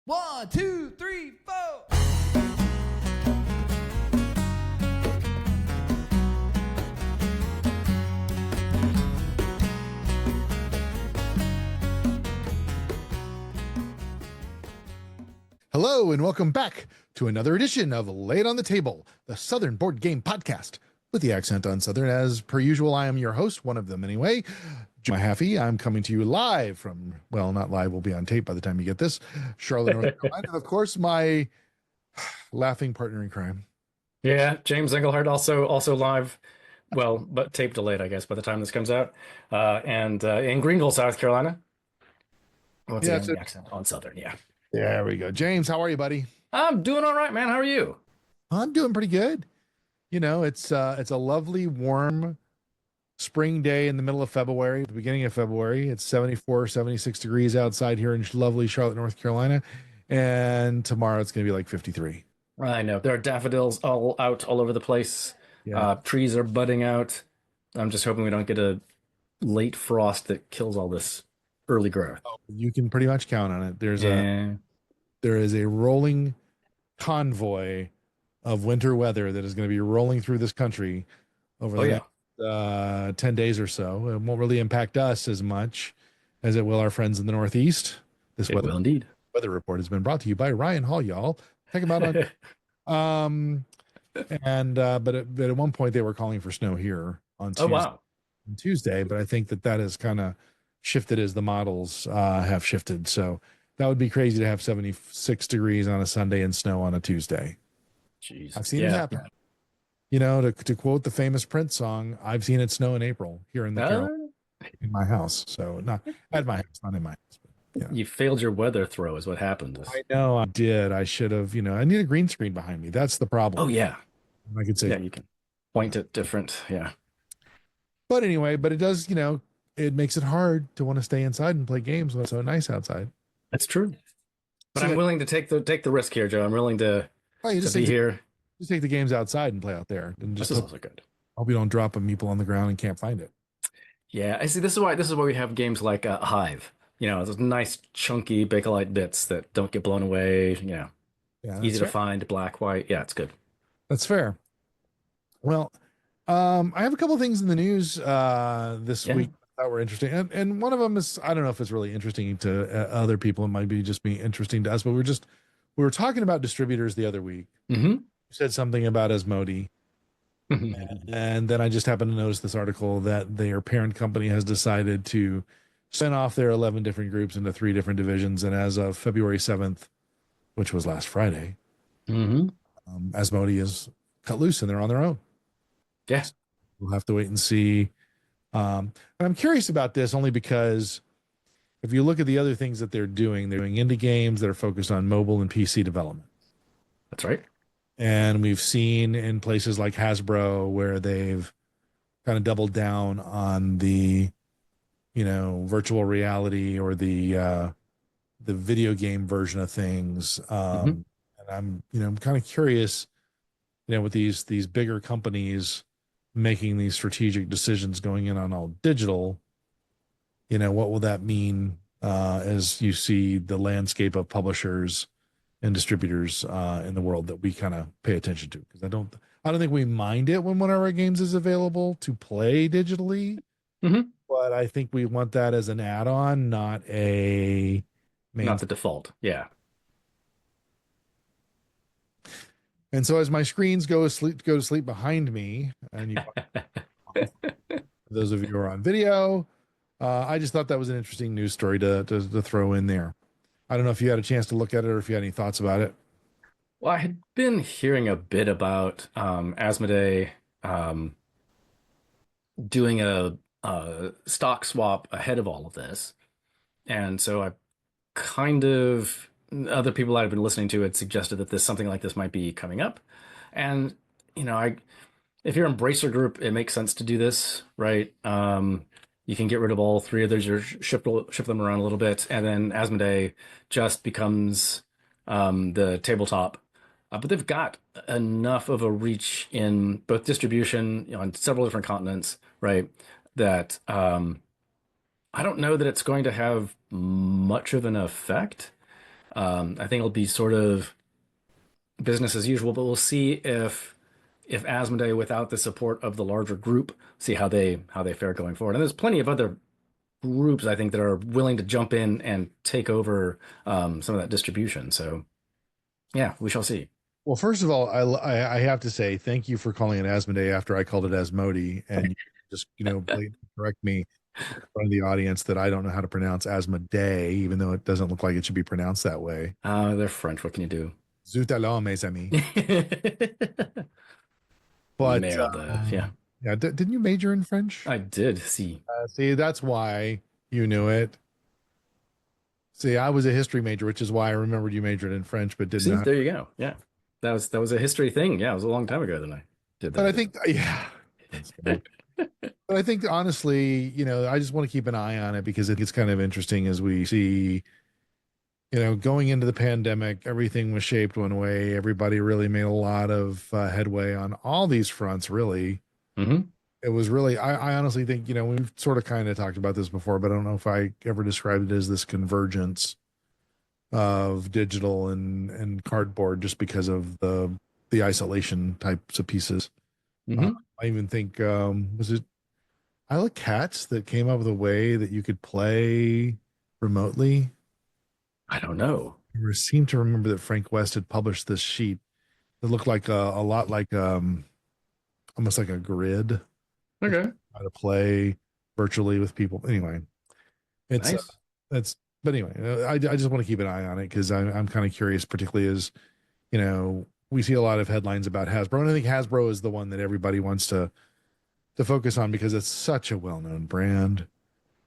One, two, three, four. Hello and welcome back to another edition of Lay It on the Table, the Southern Board Game Podcast with the accent on Southern. As per usual, I am your host, one of them anyway, Jim Haffey. I'm coming to you live from, well, not live, we'll be on tape by the time you get this, Charlotte, North Carolina. And of course, my laughing partner in crime. Yeah, James Engelhardt also live, well, but tape delayed, I guess, by the time this comes out. And in Greenville, South Carolina. Once again, the accent on Southern, yeah. There we go. James, how are you, buddy? I'm doing all right, man. How are you? I'm doing pretty good. You know, it's a lovely, warm spring day in the middle of February, the beginning of February. It's 74, 76 degrees outside here in lovely Charlotte, North Carolina. And tomorrow it's going to be like 53. I know. There are daffodils all over the place. Yeah. Trees are budding out. I'm just hoping we don't get a late frost that kills all this early growth. Oh, you can pretty much count on it. There is a rolling convoy of winter weather that is going to be rolling through this country over the next 10 days or so. It won't really impact us as much as it will our friends in the Northeast. It will indeed. Weather report has been brought to you by Ryan Hall, y'all. Check him out on but at one point they were calling for snow here on Tuesday, but I think that has kind of shifted as the models have shifted. So that would be crazy to have 76 degrees on a Sunday and snow on a Tuesday. Jeez. I've seen it happen. Yeah. You know, to quote the famous Prince song, I've seen it snow in April here in the Carolinas, in my house. So not at my house, not in my house. But, yeah. You failed your weather throw is what happened. I know I did. I should have, I need a green screen behind me. That's the problem. Oh, yeah. I could say, yeah, you can point it different. Yeah. But anyway, it does, it makes it hard to want to stay inside and play games when it's so nice outside. That's true. But I'm willing to take the risk here, Joe. I'm willing to be here. Just take the games outside and play out there. And just this is also good. Hope you don't drop a meeple on the ground and can't find it. Yeah, I see. This is why we have games like Hive. Those nice chunky Bakelite bits that don't get blown away. Easy to find, black, white. Yeah, it's good. That's fair. Well, I have a couple of things in the news this week that were interesting, and one of them is, I don't know if it's really interesting to other people. It might be interesting to us, but we were talking about distributors the other week. Mm-hmm. You said something about Asmodee, and then I just happened to notice this article that their parent company has decided to spin off their 11 different groups into 3 different divisions, and as of February 7th, which was last Friday, Asmodee is cut loose and they're on their own. Yes, we'll have to wait and see. And I'm curious about this only because if you look at the other things that they're doing indie games that are focused on mobile and PC development. That's right. And we've seen in places like Hasbro where they've kind of doubled down on the, virtual reality or the video game version of things. And I'm kind of curious, with these bigger companies making these strategic decisions going in on all digital, what will that mean as you see the landscape of publishers and distributors in the world that we kind of pay attention to? Because I don't think we mind it when one of our games is available to play digitally, but I think we want that as an add-on, not the default. Yeah. And so as my screens go to sleep behind me, and those of you who are on video, I just thought that was an interesting news story to throw in there. I don't know if you had a chance to look at it or if you had any thoughts about it. Well, I had been hearing a bit about Asmodee doing a stock swap ahead of all of this. And so I other people I've been listening to had suggested that something like this might be coming up. And, if you're an Embracer Group, it makes sense to do this, right? You can get rid of all 3 of those, or ship them around a little bit, and then Asmodee just becomes the tabletop. But they've got enough of a reach in both distribution on several different continents, right, that I don't know that it's going to have much of an effect. I think it'll be sort of business as usual, but we'll see if Asmodee, without the support of the larger group, see how they fare going forward. And there's plenty of other groups I think that are willing to jump in and take over some of that distribution. So yeah, we shall see. Well, first of all, I have to say thank you for calling it Asmodee after I called it Asmodee, and you just blatantly correct me in front of the audience that I don't know how to pronounce Asmodee, even though it doesn't look like it should be pronounced that way. They're French. What can you do? Zut alors, mes amis. But Merde. Yeah, yeah, didn't you major in French? I did see. See, that's why you knew it. See, I was a history major, which is why I remembered you majored in French, but didn't See, know. there you go. Yeah, that was a history thing. Yeah, it was a long time ago that I did that. But I think, yeah. That's funny. But I think honestly, I just want to keep an eye on it because it's kind of interesting as we see, going into the pandemic, everything was shaped one way. Everybody really made a lot of headway on all these fronts, really. hmm It was really, I honestly think, we've sort of kind of talked about this before, but I don't know if I ever described it as this convergence of digital and cardboard just because of the isolation types of pieces. hmm I even think, was it Isle of Cats that came up with a way that you could play remotely? I don't know. I seem to remember that Frank West had published this sheet that looked like a lot like almost like a grid Okay, how to play virtually with people. Anyway, it's nice. that's but anyway, I just want to keep an eye on it because I'm kind of curious, particularly as we see a lot of headlines about Hasbro, and I think Hasbro is the one that everybody wants to focus on because it's such a well-known brand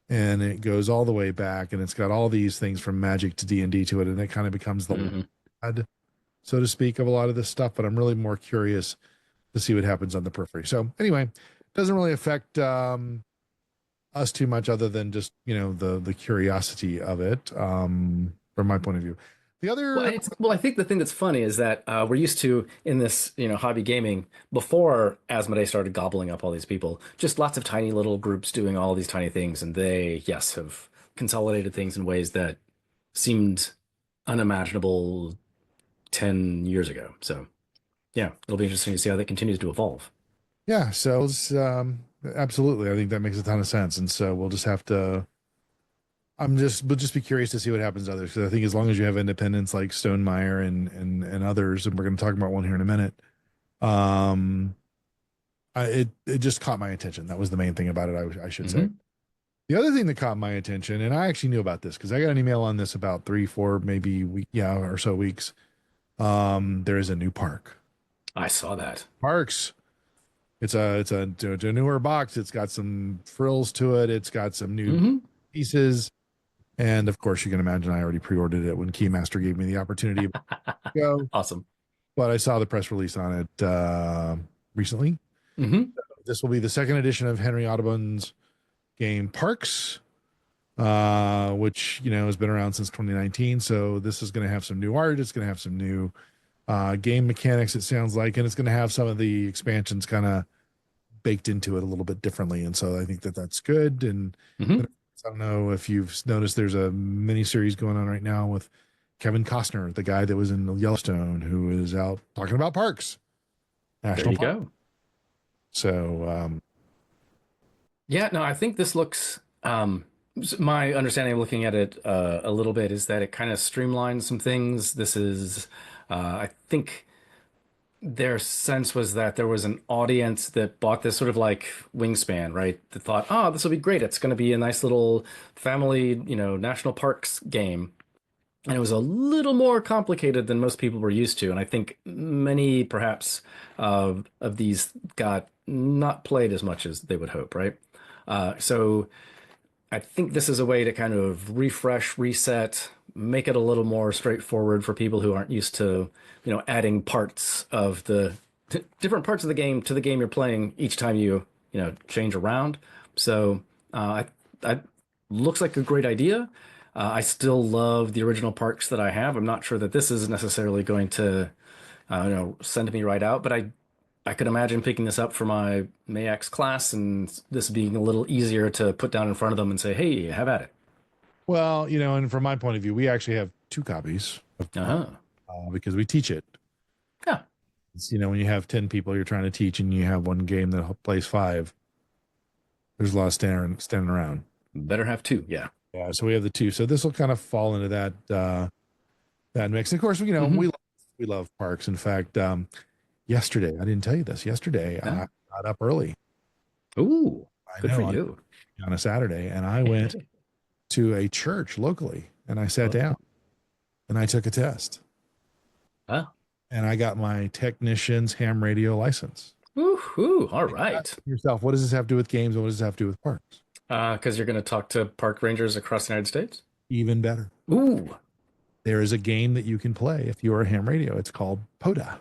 and it goes all the way back and it's got all these things from Magic to D&D to it, and it kind of becomes the hmm lad, so to speak, of a lot of this stuff. But I'm really more curious to see what happens on the periphery. So anyway, doesn't really affect us too much other than just the curiosity of it from my point of view. The Well, other I think the thing that's funny is that we're used to in this, hobby gaming before Asmodee started gobbling up all these people, just lots of tiny little groups doing all these tiny things, and they, yes, have consolidated things in ways that seemed unimaginable 10 years ago. So, yeah, it'll be interesting to see how that continues to evolve. Yeah, so it's, absolutely, I think that makes a ton of sense, and so we'll just have to. We'll just be curious to see what happens to others, because I think as long as you have independents like Stonemeyer and others, and we're going to talk about one here in a minute, um, it just caught my attention. That was the main thing about it. I should say. hmm The other thing that caught my attention, and I actually knew about this because I got an email on this about 3, 4, maybe or so weeks. There is a new park. I saw that. Parks. It's a newer box. It's got some frills to it. It's got some new hmm pieces. And of course, you can imagine I already pre-ordered it when Keymaster gave me the opportunity to go. Awesome. But I saw the press release on it recently. hmm This will be the second edition of Henry Audubon's game Parks, which has been around since 2019. So this is going to have some new art. It's going to have some new game mechanics, it sounds like, and it's going to have some of the expansions kind of baked into it a little bit differently. And so I think that that's good. And hmm I don't know if you've noticed there's a mini series going on right now with Kevin Costner, the guy that was in Yellowstone, who is out talking about parks, There national you park. go. So Yeah, no, I think this looks, my understanding of looking at it a little bit is that it kind of streamlines some things. This is, I think their sense was that there was an audience that bought this sort of like Wingspan, right? That thought, oh, this will be great. It's going to be a nice little family, national parks game. And it was a little more complicated than most people were used to. And I think many, perhaps, of these got not played as much as they would hope, right? So I think this is a way to kind of refresh, reset, make it a little more straightforward for people who aren't used to, adding parts of the different parts of the game to the game you're playing each time change around. So I looks like a great idea. I still love the original parks that I have. I'm not sure that this is necessarily going to, send me right out, but I could imagine picking this up for my Mayax class and this being a little easier to put down in front of them and say, hey, have at it. well, and from my point of view, we actually have 2 copies of Uh-huh. because we teach it. Yeah. It's, when you have 10 people you're trying to teach and you have one game that plays 5, there's a lot of standing around. Better have 2. Yeah. Yeah, so we have the 2. So this will kind of fall into that mix. And of course, Mhm. we love parks. In fact, yesterday, I didn't tell you this. Yesterday, Yeah. I got up early. Ooh, I good for know you. on a Saturday, and I went to a church locally, and I sat down and I took a test, Ah. and I got my technician's ham radio license. Woohoo. All And you right. ask yourself, what does this have to do with games, and what does this have to do with parks? Because you're going to talk to park rangers across the United States? Even better. Ooh. There is a game that you can play if you're a ham radio. It's called PODA.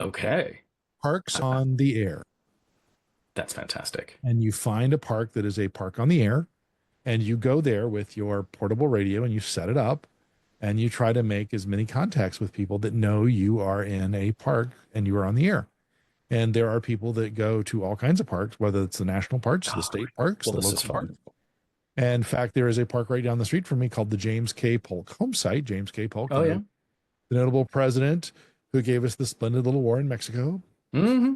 Okay. Parks on the Air. That's fantastic. And you find a park that is a park on the air, and you go there with your portable radio and you set it up, and you try to make as many contacts with people that know you are in a park and you are on the air. And there are people that go to all kinds of parks, whether it's the national parks, the state parks, Well, the this is local fun. parks. And in fact, there is a park right down the street from me called the James K. Polk home site. James K. Polk, Oh, yeah. the notable president who gave us the splendid little war in Mexico. Mm-hmm.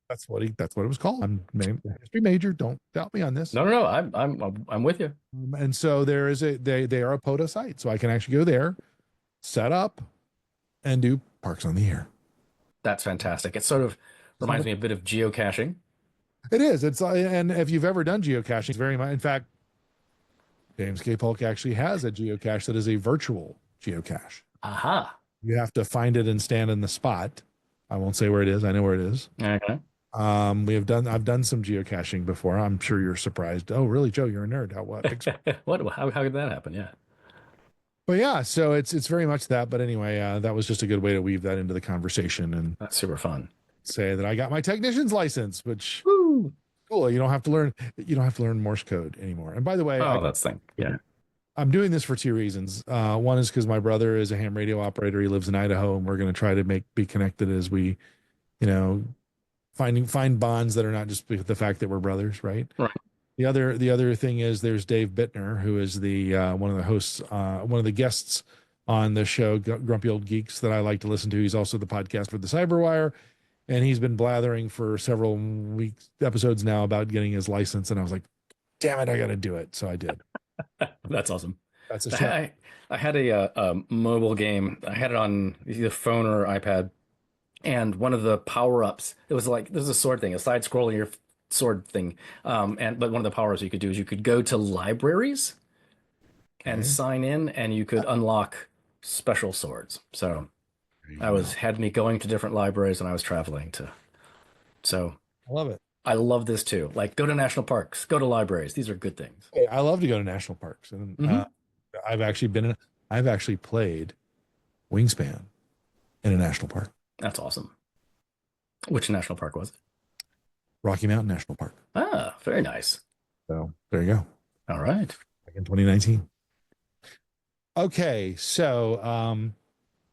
That's what it was called. I'm a history major. Don't doubt me on this. No. I'm with you. And so there is they are a POTA site, so I can actually go there, set up, and do parks on the air. That's fantastic. It sort of reminds me a bit of geocaching. It is. It's and if you've ever done geocaching, it's very much. In fact, James K. Polk actually has a geocache that is a virtual geocache. Aha. You have to find it and stand in the spot. I won't say where it is. I know where it is. Okay. I've done some geocaching before. I'm sure you're surprised. Oh, really, Joe? You're a nerd. What? How did that happen? Yeah. But yeah, so it's very much that. But anyway, that was just a good way to weave that into the conversation and That's super fun. say that I got my technician's license, which Woo. cool. You don't have to learn Morse code anymore. And by the way, Oh, that's thing. Yeah. I'm doing this for 2 reasons. One is because my brother is a ham radio operator. He lives in Idaho, and we're going to try to be connected as we, find bonds that are not just the fact that we're brothers, right? Right. The other thing is there's Dave Bittner, who is the one of the hosts, one of the guests on the show Grumpy Old Geeks that I like to listen to. He's also the podcast for the Cyberwire, and he's been blathering for several episodes now about getting his license. And I was like, damn it, I got to do it. So I did. That's awesome. That's a show. I had a mobile game. I had it on either phone or iPad, and one of the power-ups, it was like, this is a sword thing, a side-scrolling your sword thing. But one of the power-ups you could do is you could go to libraries and sign in, and you could unlock special swords. So had me going to different libraries, and I was traveling to. So I love it. I love this too. Like, go to national parks, go to libraries. These are good things. I love to go to national parks, and I've actually played Wingspan in a national park. That's awesome. Which national park was it? Rocky Mountain National Park. Ah, very nice. So there you go. All right. Back in 2019. Okay, so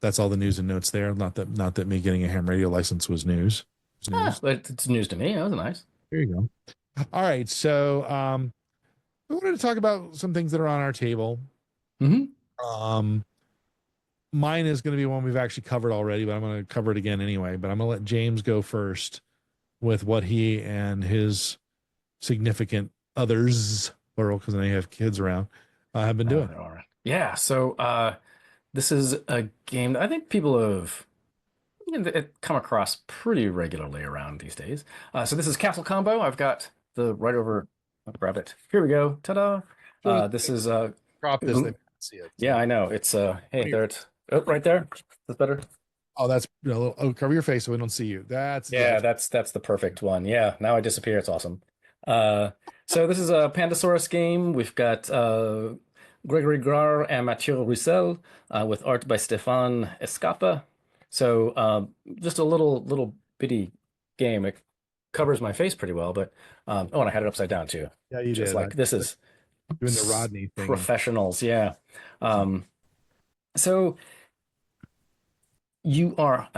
that's all the news and notes there. Not that me getting a ham radio license was news. But it's news to me. That was nice. There you go. All right, so we wanted to talk about some things that are on our table. Mm-hmm. Mine is going to be one we've actually covered already, but I'm going to cover it again anyway. But I'm going to let James go first with what he and his significant others, plural, because they have kids around, have been doing. All right. Yeah. So this is a game that I think people have come across pretty regularly around these days. So this is Castle Combo. I've got the right over. I'll grab it. Here we go. Ta-da! This is Crop this. They can't see it. Yeah, I know. It's hey, there it's right there. That's better. Oh, that's cover your face so we don't see you. That's the perfect one. Yeah, now I disappear. It's awesome. So this is a Pandasaurus game. We've got Gregory Grar and Mathieu Roussel with art by Stéphane Escapa. So just a little bitty game. It covers my face pretty well, but and I had it upside down too. Yeah, you just did. Like this is doing the Rodney thing. Professionals, yeah. So you are,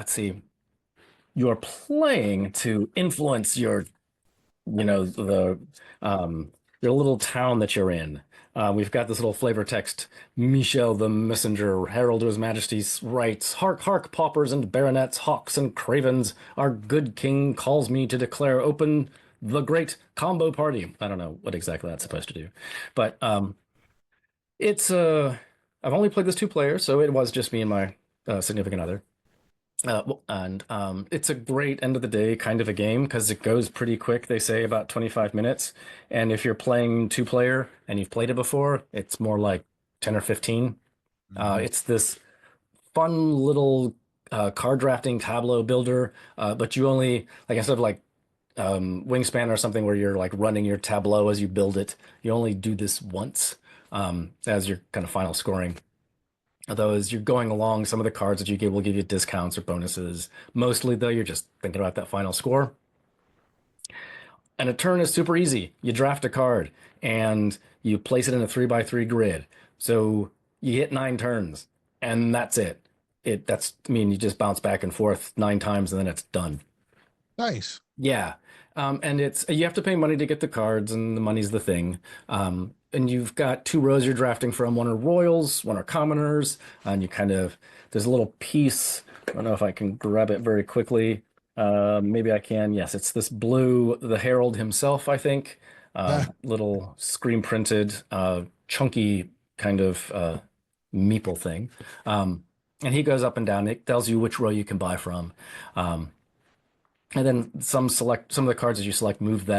you are playing to influence your your little town that you're in. We've got this little flavor text. Michel the messenger, herald of his majesty's rights. Hark, hark, paupers and baronets, hawks and cravens. Our good king calls me to declare open the great combo party. I don't know what exactly that's supposed to do, but it's I've only played this two players, so it was just me and my significant other. And it's a great end of the day kind of a game because it goes pretty quick. They say about 25 minutes. And if you're playing two player and you've played it before, it's more like 10 or 15. It's this fun little card drafting tableau builder, but you only, like instead of like Wingspan or something where you're like running your tableau as you build it, you only do this once as your kind of final scoring. Although as you're going along, some of the cards that you get will give you discounts or bonuses. Mostly, though, you're just thinking about that final score. And a turn is super easy. You draft a card and you place it in a 3x3 grid. So you hit 9 turns, and that's it. I mean, you just bounce back and forth 9 times, and then it's done. Nice. Yeah. And you have to pay money to get the cards, and the money's the thing. And you've got 2 rows you're drafting from. One are royals, one are commoners, and there's a little piece. I don't know if I can grab it very quickly. Maybe I can. Yes, it's this blue, the Herald himself, I think. Little screen printed, chunky kind of meeple thing. And he goes up and down. It tells you which row you can buy from. And then some of the cards as you select move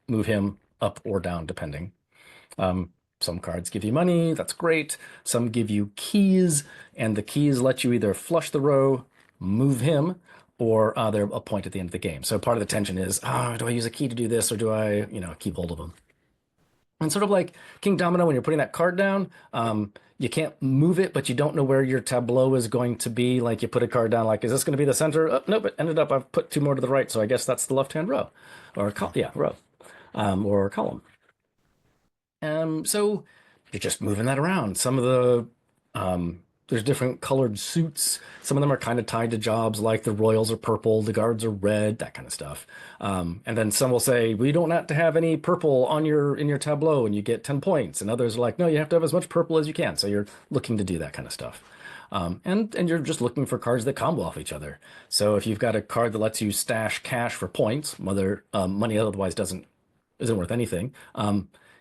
him up or down depending. Some cards give you money, that's great. Some give you keys, and the keys let you either flush the row, move him, or they're a point at the end of the game. So part of the tension is, do I use a key to do this, or do I, keep hold of them? And sort of like King Domino, when you're putting that card down, you can't move it, but you don't know where your tableau is going to be. Like you put a card down, like, is this going to be the center? Oh, nope, it ended up, I've put 2 more to the right, so I guess that's the left-hand row, or row, or column. So you're just moving that around. Some of there's different colored suits. Some of them are kind of tied to jobs, like the royals are purple, the guards are red, that kind of stuff. And then some will say, we don't have to have any purple in your tableau, and you get 10 points. And others are like, no, you have to have as much purple as you can. So you're looking to do that kind of stuff. And you're just looking for cards that combo off each other. So if you've got a card that lets you stash cash for points, whether money otherwise isn't worth anything.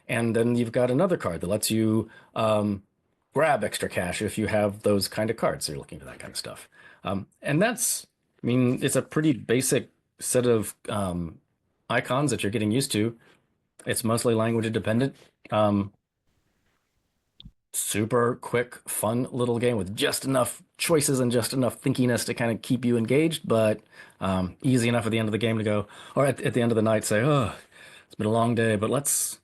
And then you've got another card that lets you grab extra cash if you have those kind of cards. So you're looking for that kind of stuff. And it's a pretty basic set of icons that you're getting used to. It's mostly language independent. Super quick, fun little game with just enough choices and just enough thinkiness to kind of keep you engaged, but easy enough at the end of the game to go, or at the end of the night say, oh, it's been a long day, but let's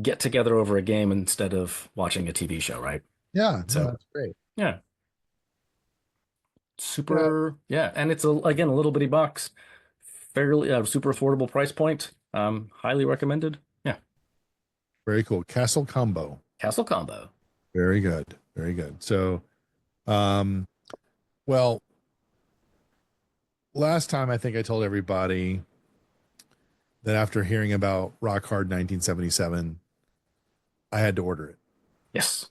get together over a game instead of watching a TV show, right? Yeah, so that's great. Yeah, super. Yeah, and it's again a little bitty box, fairly super affordable price point. Highly recommended. Yeah, very cool. Castle Combo. Very good, very good. So, well, last time I think I told everybody that after hearing about Rock Hard 1977, I had to order it. Yes.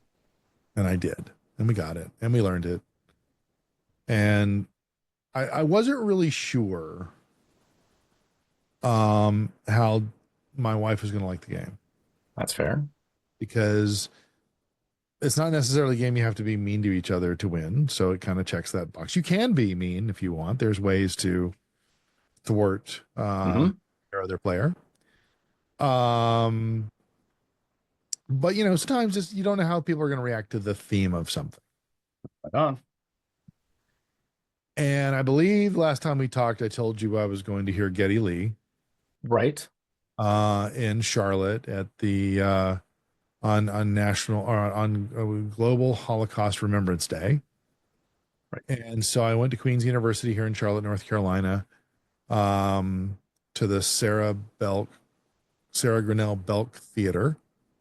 And I did. And we got it. And we learned it. And I wasn't really sure how my wife was going to like the game. That's fair. Because it's not necessarily a game you have to be mean to each other to win. So it kind of checks that box. You can be mean if you want. There's ways to thwart your other player. But sometimes just you don't know how people are going to react to the theme of something. Right on. And I believe last time we talked, I told you I was going to hear Geddy Lee, right, in Charlotte at the on national or on Global Holocaust Remembrance Day. Right. And so I went to Queen's University here in Charlotte, North Carolina, to the Sarah Grinnell Belk Theater.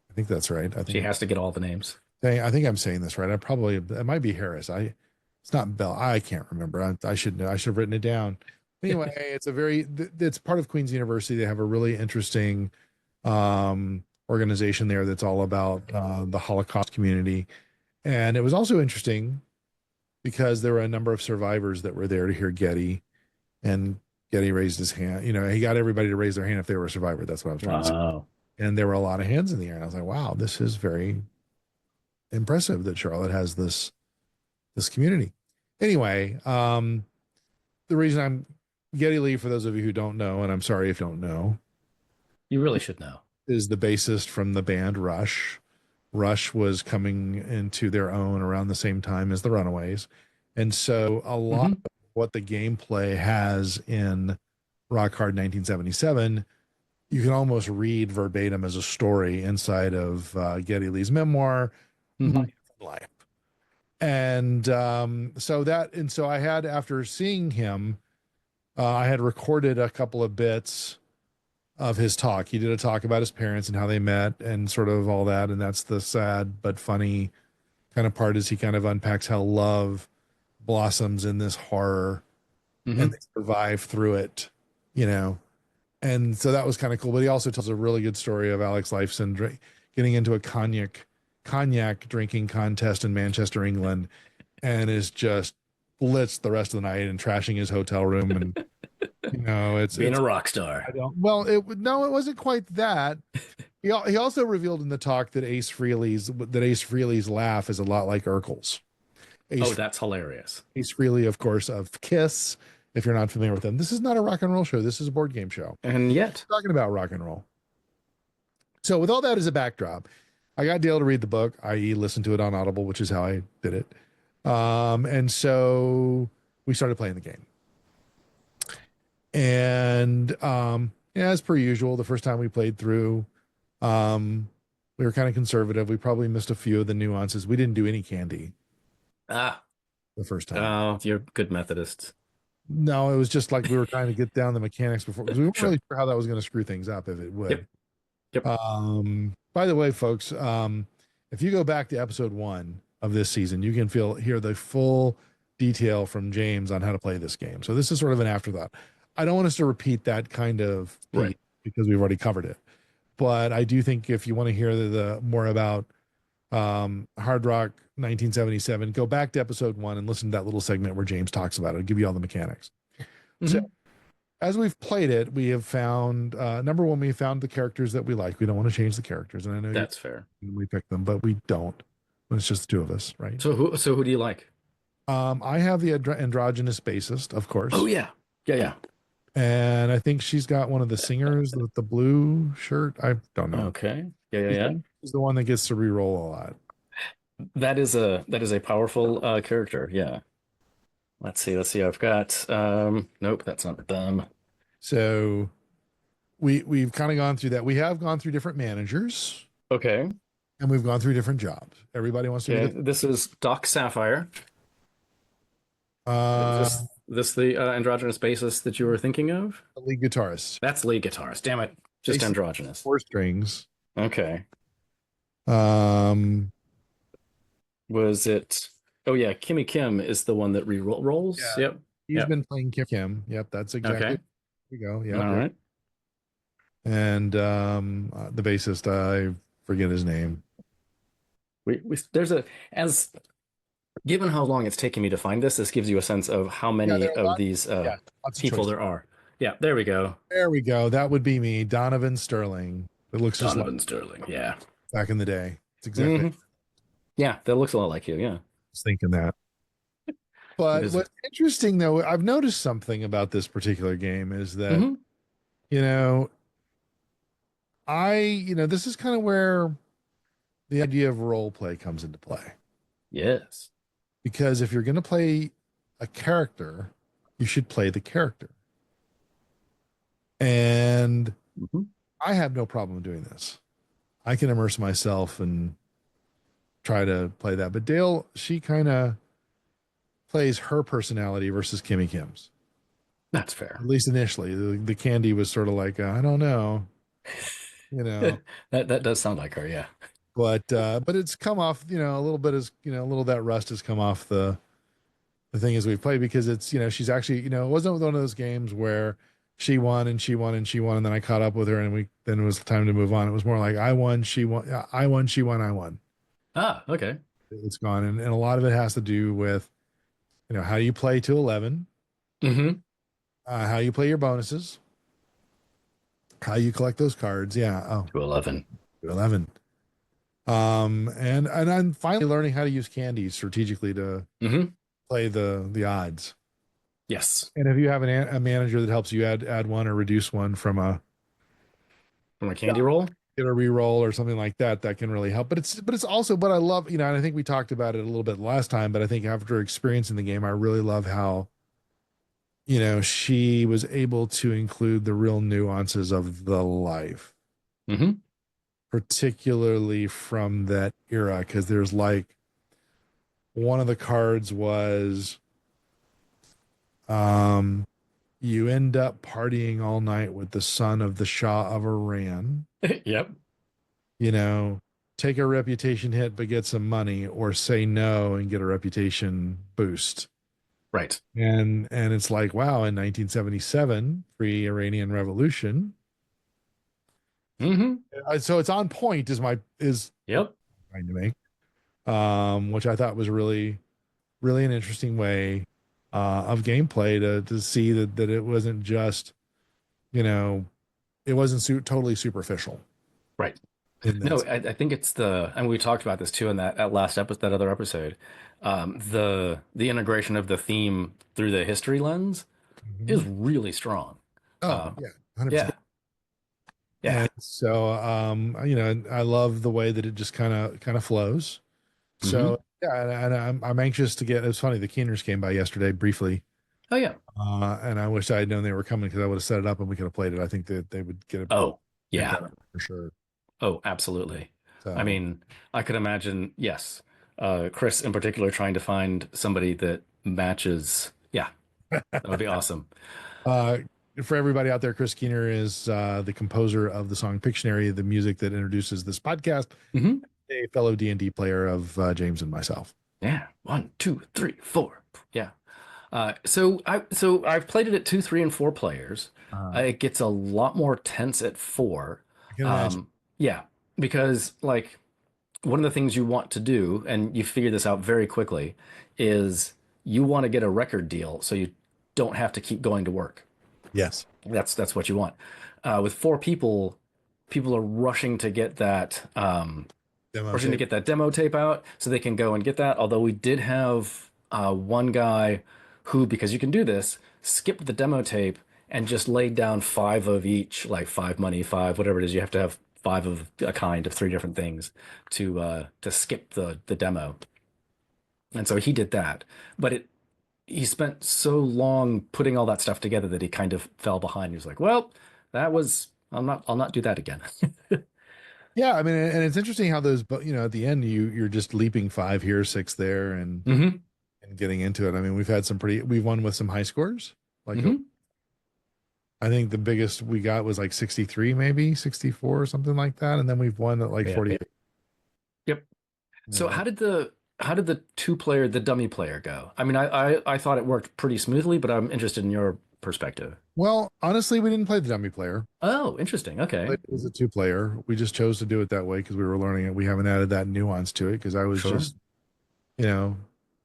I think that's right. I think she has to get all the names. I think I'm saying this right. It might be Harris. It's not Bell. I can't remember. I should know. I should have written it down. Anyway, it's part of Queen's University. They have a really interesting organization there that's all about the Holocaust community. And it was also interesting because there were a number of survivors that were there to hear Getty, and Getty raised his hand. You know, he got everybody to raise their hand if they were a survivor. That's what I was trying to say. Wow. And there were a lot of hands in the air. And I was like, wow, this is very impressive that Charlotte has this community. Anyway, the reason I'm Getty Lee, for those of you who don't know, and I'm sorry if you don't know, You really should know. is the bassist from the band Rush. Rush was coming into their own around the same time as the Runaways. And so a lot of what the gameplay has in Rock Hard 1977, you can almost read verbatim as a story inside of Geddy Lee's memoir, My Life. And so I had, after seeing him, I had recorded a couple of bits of his talk. He did a talk about his parents and how they met and sort of all that. And that's the sad but funny kind of part, is he kind of unpacks how love blossoms in this horror and they survive through it, you know. And so that was kind of cool. But he also tells a really good story of Alex Lifeson getting into a cognac drinking contest in Manchester, England, and is just blitzed the rest of the night and trashing his hotel room. And you know, it's Being a rock star. Well, it wasn't quite that. He also revealed in the talk that Ace Frehley's laugh is a lot like Urkel's. That's hilarious. Ace Frehley, of course, of Kiss. If you're not familiar with them, this is not a rock and roll show. This is a board game show. And yet, we're talking about rock and roll. So with all that as a backdrop, I got Dale to read the book, i.e. listen to it on Audible, which is how I did it. And so we started playing the game. And as per usual, the first time we played through, we were kind of conservative. We probably missed a few of the nuances. We didn't do any candy the first time. Oh, you're good Methodists. No, it was just like we were trying to get down the mechanics before, because we weren't really sure how that was going to screw things up, if it would. Yep. By the way, folks, if you go back to episode 1 of this season, you can hear the full detail from James on how to play this game. So this is sort of an afterthought. I don't want us to repeat that kind of right, because we've already covered it. But I do think if you want to hear the more about Hard Rock 1977, go back to episode 1 and listen to that little segment where James talks about it. It'll give you all the mechanics. So as we've played it, we have found, number one, we found the characters that we like. We don't want to change the characters. And I know that's fair. We pick them, but we don't. It's just the two of us, right? So who do you like? I have the androgynous bassist, of course. Oh, yeah. Yeah. And I think she's got one of the singers with the blue shirt. I don't know. Okay. Yeah. She's the one that gets to re-roll a lot. That is a powerful character. Yeah. Let's see. I've got nope, that's not them. So we've kind of gone through that. We have gone through different managers. Okay. And we've gone through different jobs. Everybody wants to do this is Doc Sapphire. This the androgynous bassist that you were thinking of? The lead guitarist. That's lead guitarist. Damn it. Just androgynous. 4 strings. Okay. Was it? Oh yeah, Kimmy Kim is the one that rolls. Yeah. Yep. He's been playing Kim. Yep, that's exactly. Okay. Here we go. Yeah. All right. And the bassist, I forget his name. Given how long it's taken me to find this gives you a sense of how many of these people there are. Yeah, there we go. There we go. That would be me, Donovan Sterling. It looks just like Sterling. Yeah. Back in the day. It's exactly. Yeah, that looks a lot like you. Yeah. I was thinking that. But what's interesting, though, I've noticed something about this particular game is that, this is kind of where the idea of role play comes into play. Yes. Because if you're going to play a character, you should play the character. And I have no problem doing this. I can immerse myself and try to play that. But Dale, she kind of plays her personality versus Kimmy Kim's. That's fair. At least initially. The Candy was sort of like, I don't know. That does sound like her, yeah. But it's come off, a little bit as, a little of that rust has come off the thing as we've played, because it's, she's actually, it wasn't one of those games where she won and she won and she won, and then I caught up with her, and then it was time to move on. It was more like I won, she won, I won, she won, I won. Ah, okay. It's gone, and a lot of it has to do with how you play to 11, Mm-hmm. how you play your bonuses, how you collect those cards. Yeah, oh, To 11. to 11. And I'm finally learning how to use candies strategically to Mm-hmm. play the odds. Yes. And if you have a manager that helps you add one or reduce one from a From a candy roll? get a reroll or something like that, that can really help. But it's also what I love, and I think we talked about it a little bit last time, but I think after experiencing the game, I really love how she was able to include the real nuances of the life, Mm-hmm. particularly from that era, because there's like one of the cards was um you end up partying all night with the son of the Shah of Iran, Yep. you know, take a reputation hit but get some money, or say no and get a reputation boost. Right. And it's like, wow, in 1977, pre-Iranian Revolution. Mm-hmm. So it's on point is Yep. trying to make, which I thought was really, really an interesting way of gameplay to see that it wasn't just, you know, it wasn't totally superficial Right. in No, that. I think it's and we talked about this too in that last episode, that other episode. The integration of the theme through the history lens is Mhm. really strong. Oh Uh, yeah, 100%. yeah. Yeah. And so, I love the way that it just kind of flows. Mm-hmm. So yeah, and I'm anxious to get. It's funny, the Keeners came by yesterday briefly, Oh, yeah. and I wish I had known they were coming because I would have set it up and we could have played it. I think that they would get a Oh, kick yeah. out of it for sure. Oh, absolutely. I So, mean, I could imagine, yes, Chris in particular trying to find somebody that matches. Yeah, that would be awesome. uh, for everybody out there, Chris Keener is the composer of the song Pictionary, the music that introduces this podcast. Hmm. A fellow D&D player of James and myself. Yeah. One, two, three, four. Yeah. So I've played it at two, three, and four players. It gets a lot more tense at four. I can imagine. Yeah, because like one of the things you want to do, and you figure this out very quickly, is you want to get a record deal so you don't have to keep going to work. Yes. That's what you want. With four people, people are rushing to get that Demo rushing to tape. get that demo tape out so they can go and get that. Although we did have one guy who, because you can do this, skipped the demo tape and just laid down five of each, like five money, five whatever it is. You have to have five of a kind of three different things to skip the demo. And so he did that, but he spent so long putting all that stuff together that he kind of fell behind. He was like, "Well, that was I'll not do that again." Yeah, I mean, and it's interesting how those, but at the end you're just leaping five here, six there, Hmm. and getting into it. I mean, we've won with some high scores. Like Hmm. I think the biggest we got was like 63, maybe 64 or something like that, and then we've won at like Yeah. 48. Yep. So Uh, how did the the dummy player go? I mean, I thought it worked pretty smoothly, but I'm interested in your perspective. well, honestly, we didn't play the dummy player. Oh, interesting. We Okay. played it as a two player. We just chose to do it that way because we were learning it. We haven't added that nuance to it because I was Sure. just, you know,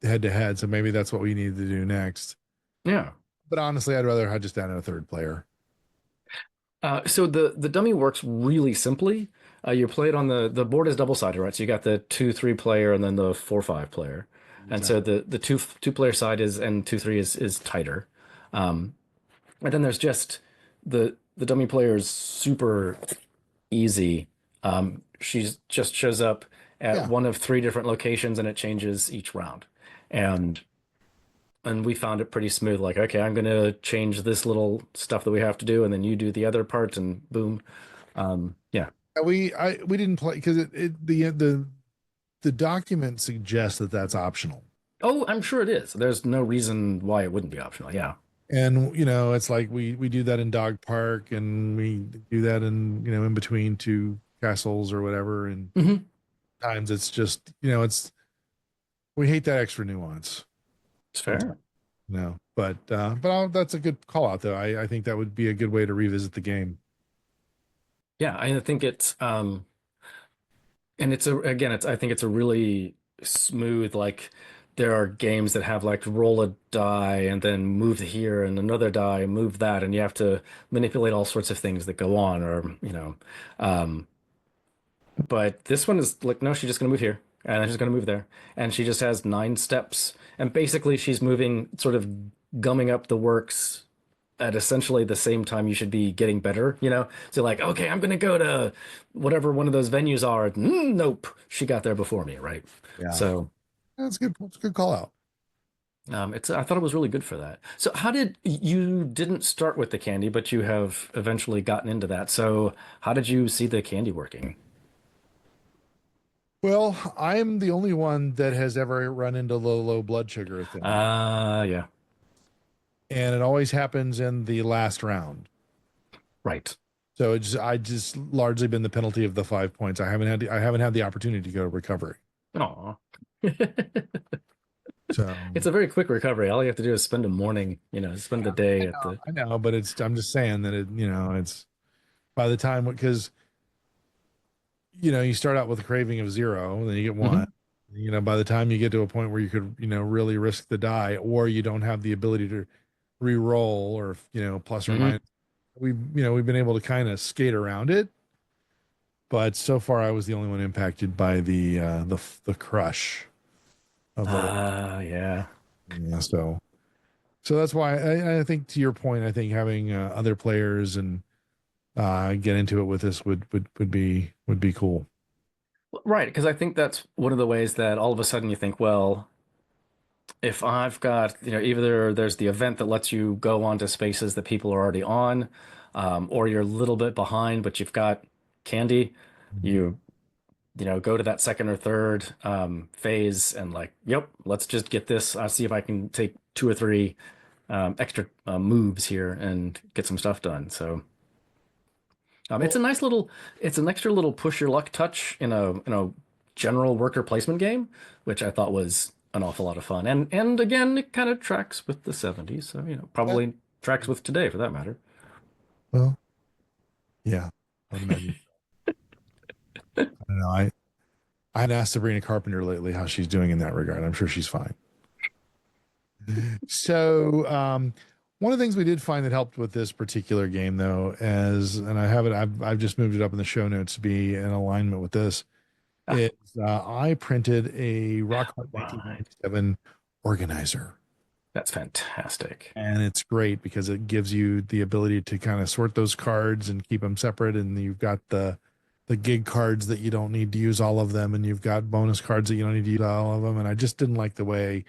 head to head. So maybe that's what we need to do next. Yeah. But honestly, I'd rather have just added a third player. So the dummy works really simply. You play it on the board is double sided, right? So you got the two three player and then the four five player, and so Exactly. the two player side is and two three is tighter, and then there's just the dummy player is super easy. She just shows up at Yeah. one of three different locations and it changes each round. And we found it pretty smooth. Like, okay, I'm gonna change this little stuff that we have to do, and then you do the other part, and boom. Yeah. We didn't play because the document suggests that that's optional. Oh, I'm sure it is. There's no reason why it wouldn't be optional. Yeah. And it's like we do that in Dog Park and we do that in between two castles or whatever. And Hmm. times it's just it's we hate that extra nuance. It's fair. No, That's a good call out though. I think that would be a good way to revisit the game. Yeah, I think it's and it's a again, it's I think it's a really smooth, like there are games that have like roll a die and then move here and another die and move that, and you have to manipulate all sorts of things that go on, or um, but this one is like, no, she's just gonna move here and then she's gonna move there, and she just has 9 steps, and basically she's moving, sort of gumming up the works at essentially the same time you should be getting better, you know? So like, okay, I'm gonna go to whatever one of those venues are. Nope, she got there before me, right? Yeah, So that's good. That's a good call out. it's I thought it was really good for that. So how did you didn't start with the candy, but you have eventually gotten into that. So how did you see the candy working? Well, I'm the only one that has ever run into low blood sugar thing, Yeah, and it always happens in the last round. right. So I just largely been the penalty of the 5 points. I haven't had the opportunity to go to recovery. Aw. So It's a very quick recovery. All you have to do is spend a morning, spend the day at the. I know, but I'm just saying that it's by the time because you start out with a craving of 0, then you get 1. Mhm. By the time you get to a point where you could really risk the die, or you don't have the ability to re-roll, or plus or Mhm. minus, we've been able to kind of skate around it. But so far, I was the only one impacted by the crush of the. Yeah. Yeah, so that's why I think, to your point, I think having other players and get into it with this would be cool. Right, because I think that's one of the ways that all of a sudden you think, well, if I've got, either there's the event that lets you go onto spaces that people are already on, or you're a little bit behind, but you've got candy, you, go to that second or third phase and like, yep, let's just get this. I'll see if I can take 2 or 3 extra moves here and get some stuff done. So it's a Well, nice little, it's an extra little push your luck touch in a general worker placement game, which I thought was an awful lot of fun. And again, it kind of tracks with the 70s, so that, probably tracks with today for that matter. well, yeah, I would imagine. I don't know. I hadn't asked Sabrina Carpenter lately how she's doing in that regard. I'm sure she's fine. So, one of the things we did find that helped with this particular game, though, and I've just moved it up in the show notes to be in alignment with this, Ah, is I printed a Rockhart right. 1997 organizer. That's fantastic. And it's great because it gives you the ability to kind of sort those cards and keep them separate. And you've got the gig cards that you don't need to use all of them, and you've got bonus cards that you don't need to use all of them. And I just didn't like the way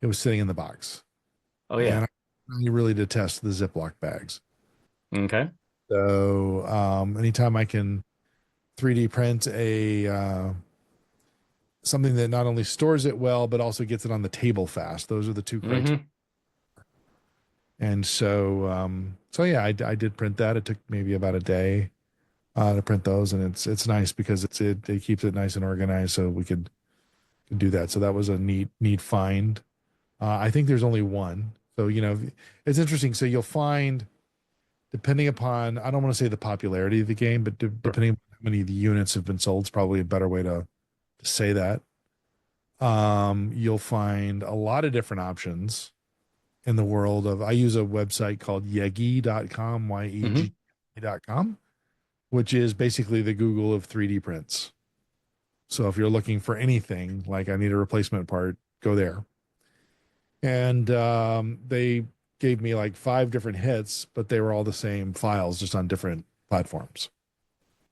it was sitting in the box. Oh And yeah. I really detest the Ziploc bags. Okay. So anytime I can 3D print a something that not only stores it well but also gets it on the table fast, those are the two criteria. Hmm. And so yeah, I did print that. It took maybe about a day to print those, and it's nice because it keeps it nice and organized, so we could do that. So that was a neat find. I think there's only one, so it's interesting. So you'll find, depending upon, I don't want to say the popularity of the game, but Sure. depending on how many of the units have been sold, it's probably a better way to say that. You'll find a lot of different options in the world of. I use a website called yegi.com, Hmm. yeg.com, which is basically the Google of 3D prints. So if you're looking for anything, like I need a replacement part, go there. And they gave me like 5 different hits, but they were all the same files, just on different platforms.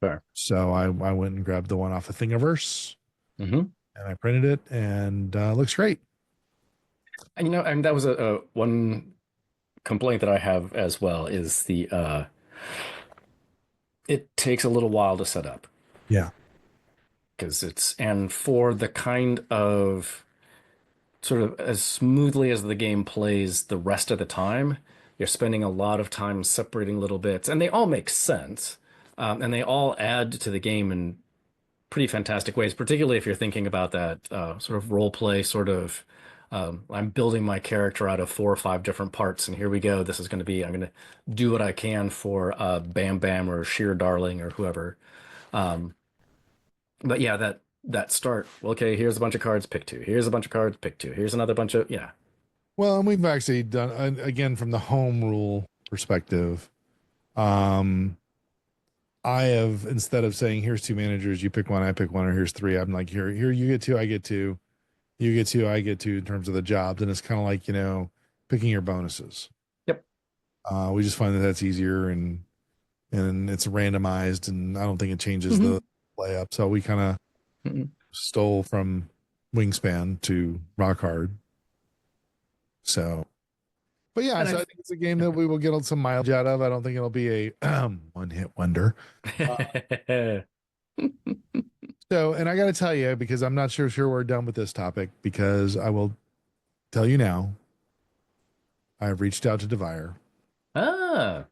Fair. So I went and grabbed the one off of Thingiverse, Hmm. and I printed it, and looks great. And and that was a one complaint that I have as well is the it takes a little while to set up Yeah. because it's and for the kind of sort of as smoothly as the game plays the rest of the time, you're spending a lot of time separating little bits, and they all make sense, and they all add to the game in pretty fantastic ways, particularly if you're thinking about that sort of role play sort of I'm building my character out of 4 or 5 different parts, and here we go. This is going to be, I'm going to do what I can for Bam Bam or Sheer Darling or whoever. Um, but yeah, that start. Well, okay, here's a bunch of cards, pick two. Here's a bunch of cards, pick two. Here's another bunch of yeah. Well, and we've actually done again from the home rule perspective. Um, I have, instead of saying here's two managers, you pick one, I pick one, or here's three. I'm like, here you get two, I get two, you get two, I get two in terms of the jobs, and it's kind of like picking your bonuses. Yep. We just find that that's easier and it's randomized, and I don't think it changes Mhm. the play up. So we kind of Mhm. stole from Wingspan to Rock Hard. So, but yeah, And so I think it's a game that we will get some mileage out of. I don't think it'll be a one hit wonder. I So, and I got to tell you, because I'm not sure we're done with this topic, because I will tell you now, I've reached out to Devire ah,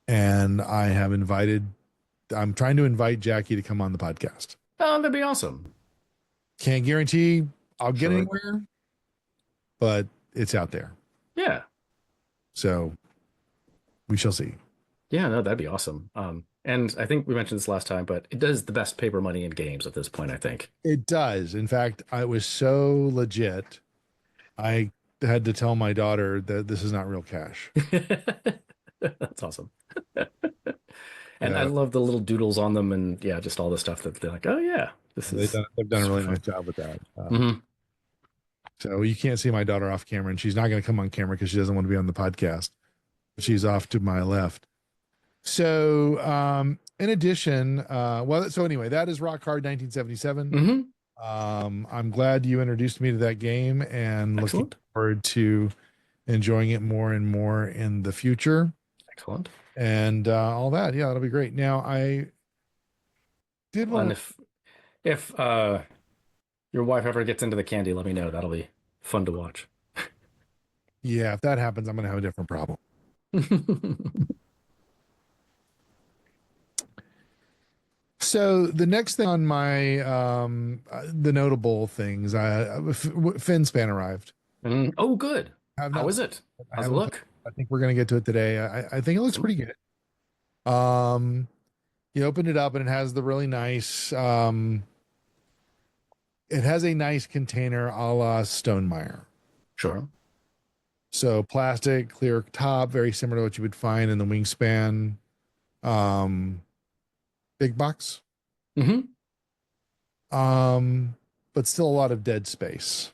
and I'm trying to invite Jackie to come on the podcast. oh, that'd be awesome. Can't guarantee I'll get Sure. anywhere, but it's out there. Yeah. So we shall see. Yeah, no, that'd be awesome. And I think we mentioned this last time, but it does the best paper money in games at this point, I think. It does. In fact, I was so legit, I had to tell my daughter that this is not real cash. That's awesome. And I love the little doodles on them and yeah, just all the stuff that they're like, oh yeah, They've done a really nice job with that. Mhm. So you can't see my daughter off camera, and she's not going to come on camera because she doesn't want to be on the podcast. She's off to my left. So, in addition, so anyway, that is Rock Hard 1977. Mhm. I'm glad you introduced me to that game, and looking Excellent. forward to enjoying it more and more in the future, Excellent. and all that. Yeah, that'll be great. Now, I did And want if your wife ever gets into the candy, let me know. That'll be fun to watch. yeah, if that happens, I'm going to have a different problem. So the next thing on my the notable things, FinSpan arrived. Oh, good. I have How not. is it? I How's it haven't. look? I think we're gonna get to it today. I think it looks pretty good. You opened it up and it has the really nice. It has a nice container a la Stonemeyer. Sure. So plastic, clear top, very similar to what you would find in the Wingspan big box. Mm-hmm. But still a lot of dead space.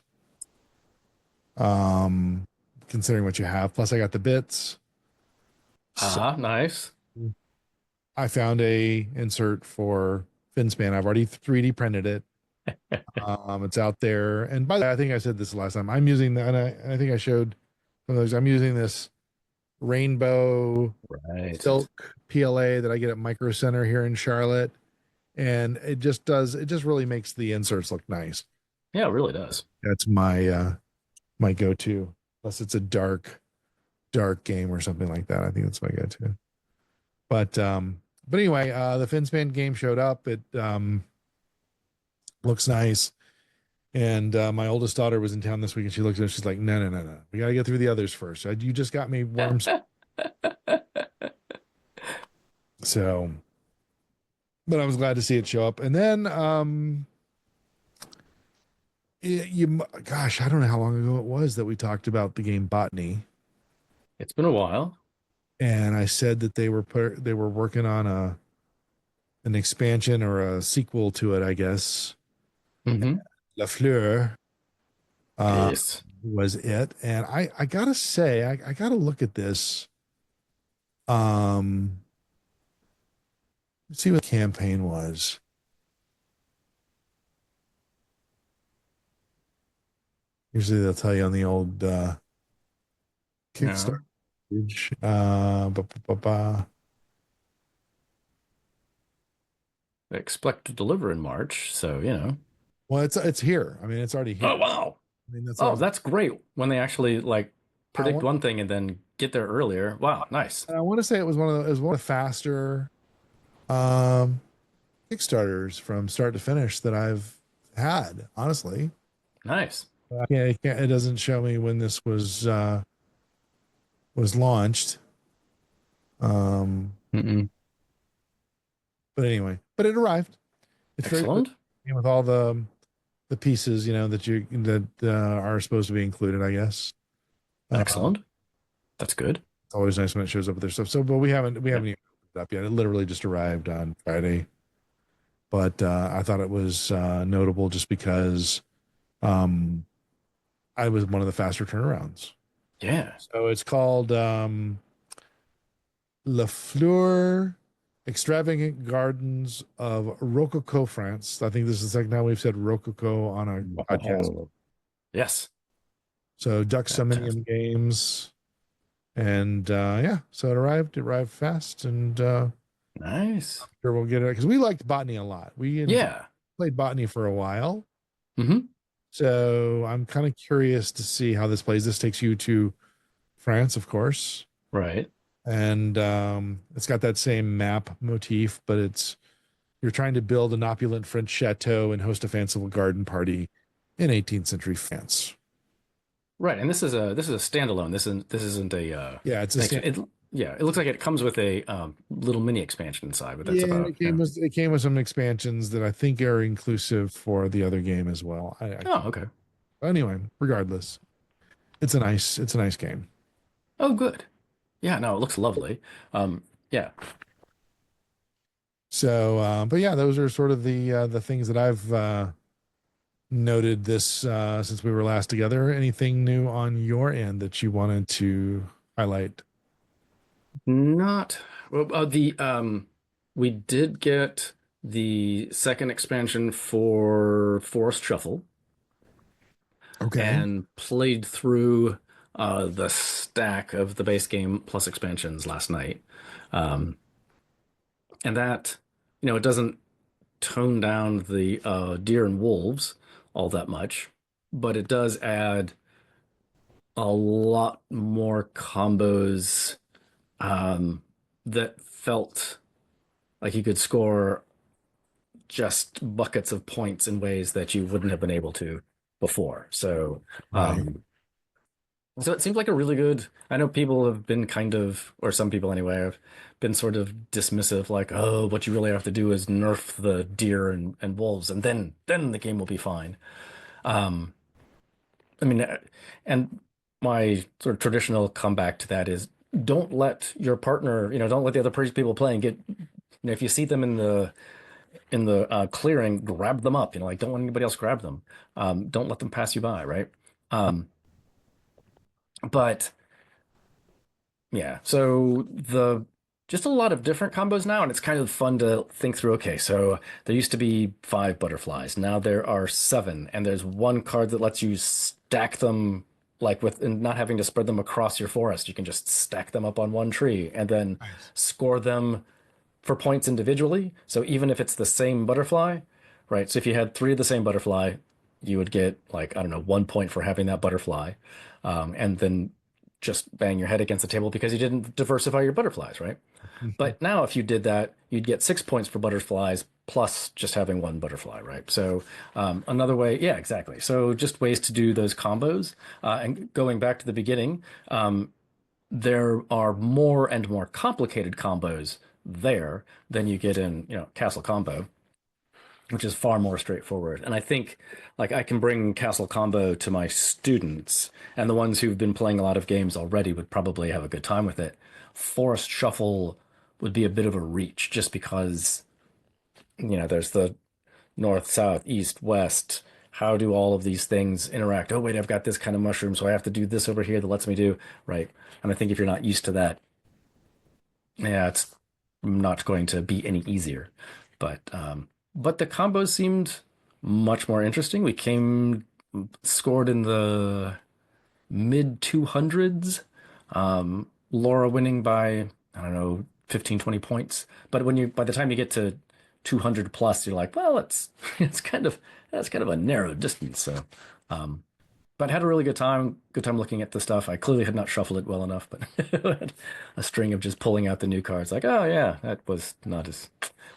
Considering what you have. Plus I got the bits. So Nice. I found a insert for FinSpan. I've already 3D printed it. It's out there. And by the way, I think I said this last time. I'm using that, and I think I showed some of those. I'm using this rainbow Right. silk PLA that I get at Micro Center here in Charlotte. And it just really makes the inserts look nice. Yeah, it really does. That's my my go-to. Unless it's a dark game or something like that. I think that's my go-to. But anyway, the FinSpan game showed up. It looks nice. And my oldest daughter was in town this week, and she looked at it. She's like, no. We got to get through the others first. You just got me worms. So, but I was glad to see it show up. And then, gosh, I don't know how long ago it was that we talked about the game Botany. It's been a while. And I said that they were working on an expansion or a sequel to it, I guess. Mm-hmm. La Fleur Yes. was it. And I gotta say, I gotta look at this. Let's see what the campaign was. Usually they'll tell you on the old Kickstarter page. They expect to deliver in March, so you know. Well, it's here. I mean, it's already here. Oh wow. I mean, That's great when they actually like predict one thing and then get there earlier. Wow, nice. And I want to say it was one of the faster Kickstarters from start to finish that I've had, honestly. Nice. It doesn't show me when this was launched. Um, Mm-mm. but anyway, but it arrived. It's very quick Excellent. with all the pieces, that are supposed to be included, I guess. Uh, Excellent. That's good. it's always nice when it shows up with their stuff. So, but we Yeah. haven't even opened it up yet. It literally just arrived on Friday. But I thought it was notable just because um, I was one of the faster turnarounds. Yeah. So it's called La Fleur Extravagant Gardens of Rococo, France. I think this is the second time we've said Rococo on a podcast. Oh. Yes. So Duck Fantastic. Summonium Games. And yeah, so it arrived fast, and Nice. sure we'll get it because we liked Botany a lot. Yeah. Played Botany for a while. Mm-hmm. So I'm kind of curious to see how this plays. This takes you to France, of course. Right. And it's got that same map motif, but you're trying to build an opulent French chateau and host a fanciful garden party in 18th century France. Right. And this is a standalone. This isn't a Yeah, it's a an stand. yeah, it looks like it comes with a little mini expansion inside, but that's Yeah, about it came with some expansions that I think are inclusive for the other game as well. Oh, okay. Anyway, regardless, it's a nice game. Oh, good. Yeah, no, it looks lovely. Yeah. So, but yeah, those are sort of the things that I've noted this since we were last together. Anything new on your end that you wanted to highlight? Not well, the we did get the second expansion for Forest Shuffle Okay. and played through the stack of the base game plus expansions last night. Um, and that, it doesn't tone down the deer and wolves all that much, but it does add a lot more combos um, that felt like you could score just buckets of points in ways that you wouldn't have been able to before. Right. So it seems like a really good. I know people have been kind of, or some people anyway, have been sort of dismissive, like, oh, what you really have to do is nerf the deer and wolves, and then the game will be fine. Um, I mean, and my sort of traditional comeback to that is don't let your partner, don't let the other people playing get, if you see them in the clearing, grab them up. Like don't let anybody else grab them. Don't let them pass you by, right? Um, but yeah, so the just a lot of different combos now, and it's kind of fun to think through. Okay, so there used to be 5 butterflies. Now there are 7, and there's one card that lets you stack them like with and not having to spread them across your forest. You can just stack them up on one tree and then Nice. score them for points individually. So even if it's the same butterfly, right? So if you had 3 of the same butterfly, you would get like, I don't know, 1 point for having that butterfly. And then just bang your head against the table because you didn't diversify your butterflies, right? But now if you did that, you'd get 6 points for butterflies plus just having one butterfly, right? So another way, yeah, exactly. So just ways to do those combos. And going back to the beginning, there are more and more complicated combos there than you get in, Castle Combo, which is far more straightforward. And I think like I can bring Castle Combo to my students, and the ones who've been playing a lot of games already would probably have a good time with it. Forest Shuffle would be a bit of a reach just because, there's the north, south, east, west. How do all of these things interact? Oh, wait, I've got this kind of mushroom, so I have to do this over here that lets me do, right? And I think if you're not used to that, yeah, it's not going to be any easier. But the combos seemed much more interesting. We came scored in the mid 200s. Laura winning by, I don't know, 15, 20 points. But by the time you get to 200 plus, you're like, well, it's that's kind of a narrow distance. So, um, but had a really good time looking at the stuff. I clearly had not shuffled it well enough, but had a string of just pulling out the new cards. Like, oh yeah, that was not as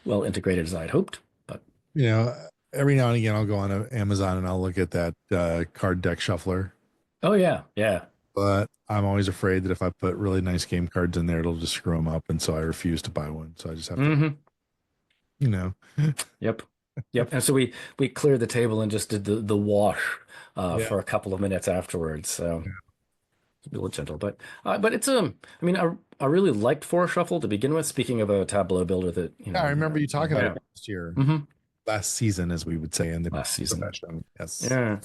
well integrated as I'd hoped. But You know, every now and again I'll go on Amazon and I'll look at that card deck shuffler, Oh yeah, yeah. but I'm always afraid that if I put really nice game cards in there, it'll just screw them up, and so I refuse to buy one. So I just have to, Hmm. you know, Yep. Yep. And so we cleared the table and just did the wash yeah, for a couple of minutes afterwards. So be a little gentle, but it's I mean I really liked Forest Shuffle to begin with. Speaking of a tableau builder that yeah. I remember you talking about yeah. it last year, Hmm. last season, as we would say in the Last season. profession. Yes. Yeah.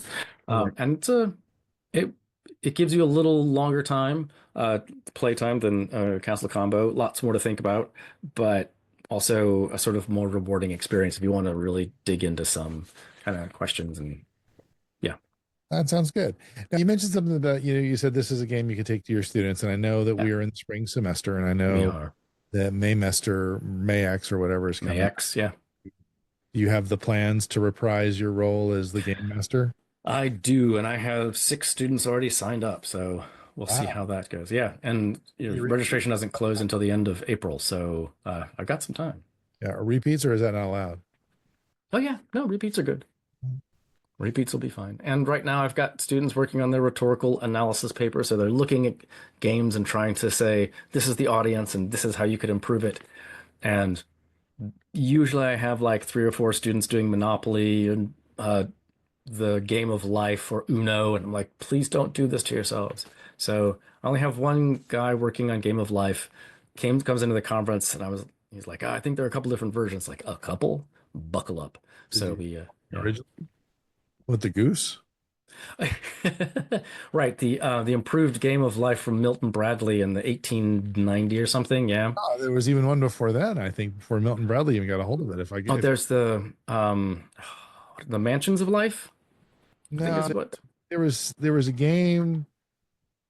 And it it gives you a little longer time play time than Castle Combo. Lots more to think about, but also a sort of more rewarding experience if you want to really dig into some kind of questions and yeah, That sounds good. Now you mentioned something about, you said this is a game you can take to your students, and I know that yeah, we are in the spring semester, and I we know are that Mayx or whatever is coming. Max. Yeah, You have the plans to reprise your role as the game master? I do, and I have 6 students already signed up, so we'll see Wow. how that goes. Yeah, and registration doesn't close until the end of April, so I've got some time. Yeah, are repeats, or is that not allowed? Oh yeah, no, repeats are good. Repeats will be fine. And right now, I've got students working on their rhetorical analysis paper. So they're looking at games and trying to say, this is the audience and this is how you could improve it. And usually I have like 3 or 4 students doing Monopoly and the game of life or Uno. And I'm like, please don't do this to yourselves. So I only have one guy working on game of life. Comes into the conference and he's like, I think there are a couple different versions. Like, a couple? Buckle up. Did So you we, yeah. originally with the goose? Right, the improved game of life from Milton Bradley in the 1890 or something. Yeah. Oh, there was even one before that, I think, before Milton Bradley even got a hold of it. If I Oh, get, if there's the Mansions of Life, I think no, is what. there was a game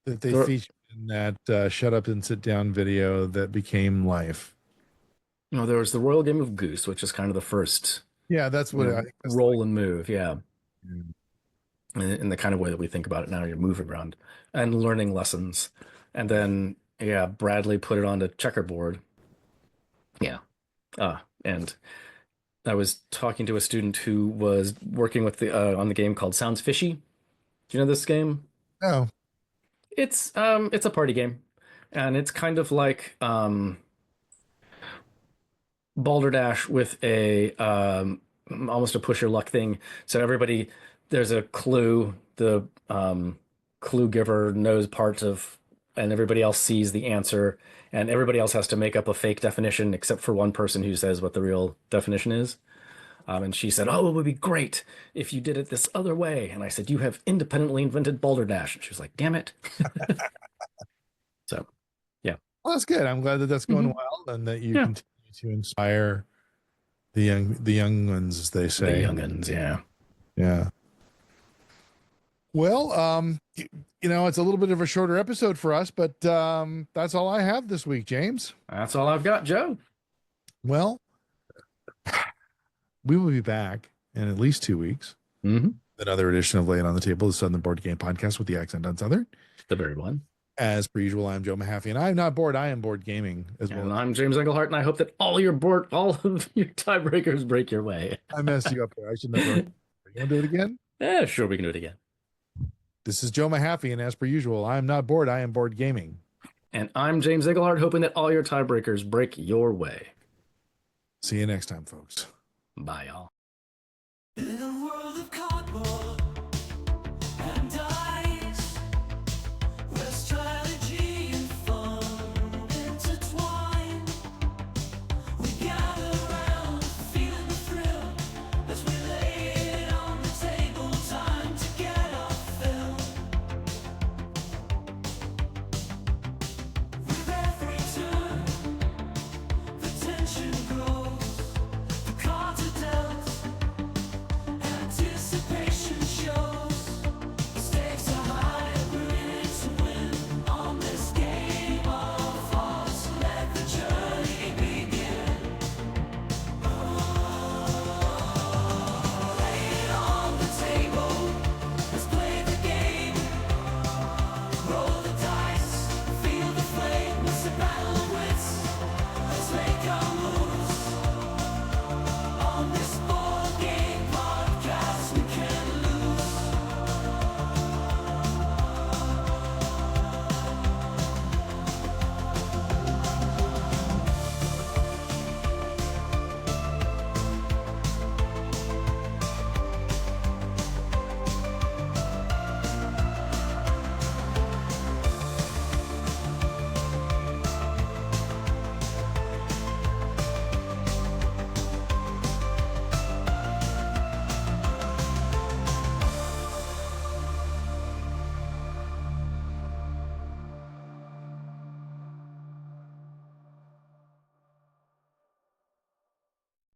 that they There, featured in that Shut Up and Sit Down video that became life. no, there was the Royal Game of Goose, which is kind of the first, Yeah, that's what I think. That's roll and move. Yeah, like, in the kind of way that we think about it now. You're moving around and learning lessons, and then yeah, Bradley put it onto checkerboard. Yeah. And I was talking to a student who was working with the on the game called Sounds Fishy. Do you know this game? no, It's a party game, and it's kind of like Balderdash with a almost a push your luck thing. So everybody, there's a clue. The clue giver knows parts of, and everybody else sees the answer, and everybody else has to make up a fake definition except for one person who says what the real definition is. And she said, "Oh, it would be great if you did it this other way." And I said, "You have independently invented Balderdash." And she was like, "Damn it." So, yeah. well, that's good. I'm glad that that's going Mhm. well, and that you Yeah. continue to inspire the young ones, as they The say. youngins, yeah. Yeah. Well, it's a little bit of a shorter episode for us, but that's all I have this week, James. That's all I've got, Joe. Well, we will be back in at least 2 weeks. Mm-hmm. Another edition of Lay It on the Table, the Southern Board Game Podcast with the accent on Southern. The very one. As per usual, I'm Joe Mahaffey, and I'm not bored. I am board gaming as well. And I'm James Englehart, and I hope that all of your tiebreakers break your way. I messed you up there. I should never. You want to do it again? Yeah, sure, we can do it again. This is Joe Mahaffey, and as per usual, I'm not bored. I am board gaming. And I'm James Englehart, hoping that all your tiebreakers break your way. See you next time, folks. Bye, y'all. In a world of